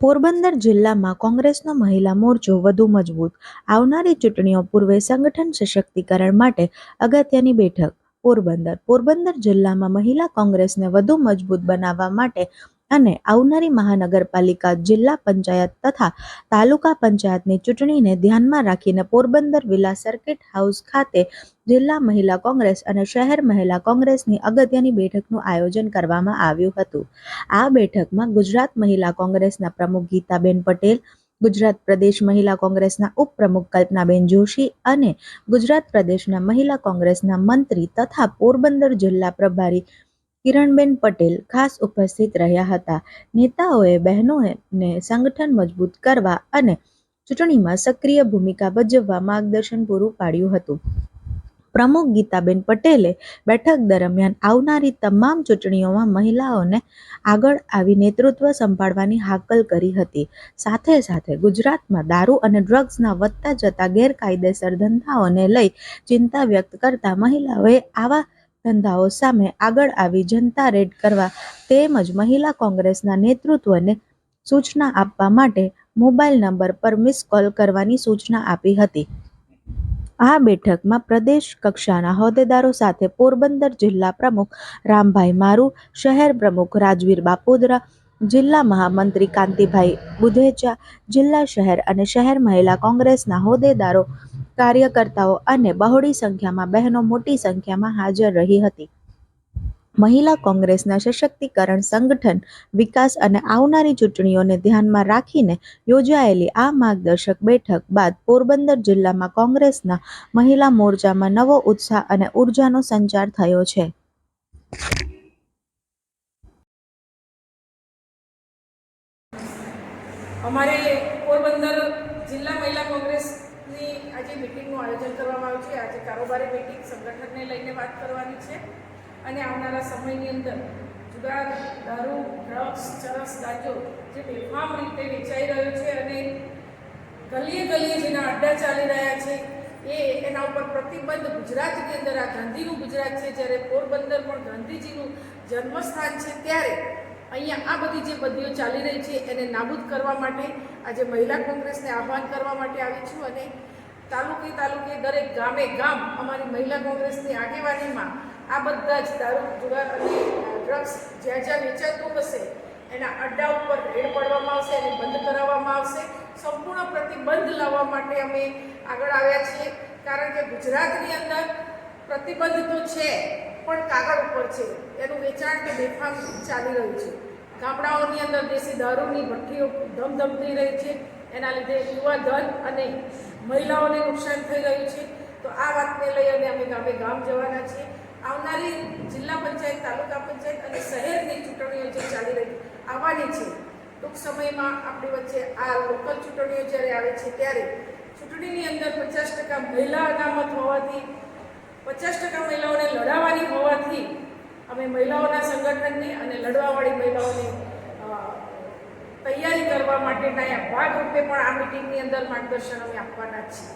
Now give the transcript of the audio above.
પોરબંદર જિલ્લામાં કોંગ્રેસનો મહિલા મોરચો વધુ મજબૂત. આવનારી ચૂંટણીઓ પૂર્વે સંગઠન સશક્તિકરણ માટે અગત્યની બેઠક. પોરબંદર જિલ્લામાં મહિલા કોંગ્રેસને વધુ મજબૂત બનાવવા માટે અને આવનારી મહાનગરપાલિકા, જિલ્લા પંચાયત તથા તાલુકા પંચાયતની ચૂંટણીને ધ્યાનમાં રાખીને પોરબંદર વિલા સર્કિટ હાઉસ ખાતે જિલ્લા મહિલા કોંગ્રેસ અને શહેર મહિલા કોંગ્રેસની અગત્યની બેઠકનું આયોજન કરવામાં આવ્યું હતું. આ બેઠકમાં ગુજરાત મહિલા કોંગ્રેસના પ્રમુખ ગીતાબેન પટેલ, ગુજરાત પ્રદેશ મહિલા કોંગ્રેસના ઉપપ્રમુખ કલ્પનાબેન જોશી અને ગુજરાત પ્રદેશના મહિલા કોંગ્રેસના મંત્રી તથા પોરબંદર જિલ્લા પ્રભારી કિરણબેન પટેલ ખાસ ઉપસ્થિત રહ્યા હતા. નેતાઓએ બહેનોને સંગઠન મજબૂત કરવા અને ચૂંટણીમાં સક્રિય ભૂમિકા ભજવવા માર્ગદર્શન પૂરું પાડ્યું હતું. પ્રમુખ ગીતાબેન પટેલે બેઠક દરમિયાન આવનારી તમામ ચૂંટણીઓમાં મહિલાઓને આગળ આવી નેતૃત્વ સંભાળવાની હાકલ કરી હતી. સાથે સાથે ગુજરાતમાં દારૂ અને ડ્રગ્સના વધતા જતા ગેરકાયદેસર ધંધાઓને લઈ ચિંતા વ્યક્ત કરતા મહિલાઓએ આવા ધંધાઓ સામે આગળ આવી જનતા રેડ કરવા તેમજ મહિલા કોંગ્રેસના નેતૃત્વને સૂચના આપવા માટે મોબાઈલ નંબર પર મિસ કોલ કરવાની સૂચના આપી હતી. આ બેઠકમાં પ્રદેશ કક્ષાના હોદ્દેદારો સાથે પોરબંદર જિલ્લા પ્રમુખ રામભાઈ મારુ, શહેર પ્રમુખ રાજવીર બાપોદરા, જિલ્લા મહામંત્રી કાંતિભાઈ બુધેચા, જિલ્લા શહેર અને શહેર મહિલા કોંગ્રેસના હોદ્દેદારો, કાર્યકર્તાઓ અને બહોળી સંખ્યામાં બહેનો મોટી સંખ્યામાં હાજર રહી હતી. મહિલા કોંગ્રેસના સશક્તિકરણ, સંગઠન, વિકાસ અને આવનારી ચૂંટણીઓને ધ્યાનમાં રાખીને યોજાયેલી આ માર્ગદર્શક બેઠક બાદ પોરબંદર જિલ્લામાં કોંગ્રેસના મહિલા મોરચામાં નવો ઉત્સાહ અને ઉર્જાનો સંચાર થયો છે. અમારે પોરબંદર જિલ્લા મહિલા કોંગ્રેસની આજે મિટિંગનું આયોજન કરવામાં આવ્યું છે. આજે કારોબારી મિટિંગ સંગઠનને લઈને વાત કરવાની છે અને આવનારા સમયની અંદર જુગાર, દારૂ, ડ્રગ્સ, ચરસ, ગાંજો જે બેફામ રીતે વેચાઈ રહ્યો છે અને ગલીએ ગલીએ જેના અડ્ડા ચાલી રહ્યા છે એના ઉપર પ્રતિબંધ ગુજરાતની અંદર, આ ગાંધીનું ગુજરાત છે, જ્યારે પોરબંદર પણ ગાંધીજીનું જન્મસ્થાન છે, ત્યારે અહીંયા આ બધી જે બદીઓ ચાલી રહી છે એને નાબૂદ કરવા માટે આજે મહિલા કોંગ્રેસને આહ્વાન કરવા માટે આવી છું અને તાલુકે દરેક ગામે ગામ અમારી મહિલા કોંગ્રેસની આગેવાનીમાં આ બધા જ દારૂ, જુગાર અને ડ્રગ્સ જ્યાં જ્યાં વેચાતું હશે એના અડ્ડા ઉપર રેડ પાડવામાં આવશે અને બંધ કરાવવામાં આવશે. સંપૂર્ણ પ્રતિબંધ લાવવા માટે અમે આગળ આવ્યા છીએ, કારણ કે ગુજરાતની અંદર પ્રતિબંધ તો છે પણ કાગળ ઉપર છે. એનું વેચાણ કે બેફામ ચાલી રહ્યું છે. ગામડાઓની અંદર દેશી દારૂની ભઠ્ઠીઓ ધમધમતી રહી છે, એના લીધે યુવા ધન અને મહિલાઓને નુકસાન થઈ રહ્યું છે. તો આ વાતને લઈ અને અમે ગામે ગામ જવાના છીએ. આવનારી જિલ્લા પંચાયત, તાલુકા પંચાયત અને શહેરની ચૂંટણીઓ જે ચાલી રહી આવવાની છે, ટૂંક સમયમાં આપણી વચ્ચે આ લોકલ ચૂંટણીઓ જ્યારે આવે છે ત્યારે ચૂંટણીની અંદર 50% મહિલા અનામત હોવાથી, 50% મહિલાઓને લડાવવાની હોવાથી અમે મહિલાઓના સંગઠનને અને લડવાવાળી મહિલાઓને તૈયારી કરવા માટેના ભાગરૂપે પણ આ મિટિંગની અંદર માર્ગદર્શન અમે આપવાના છીએ.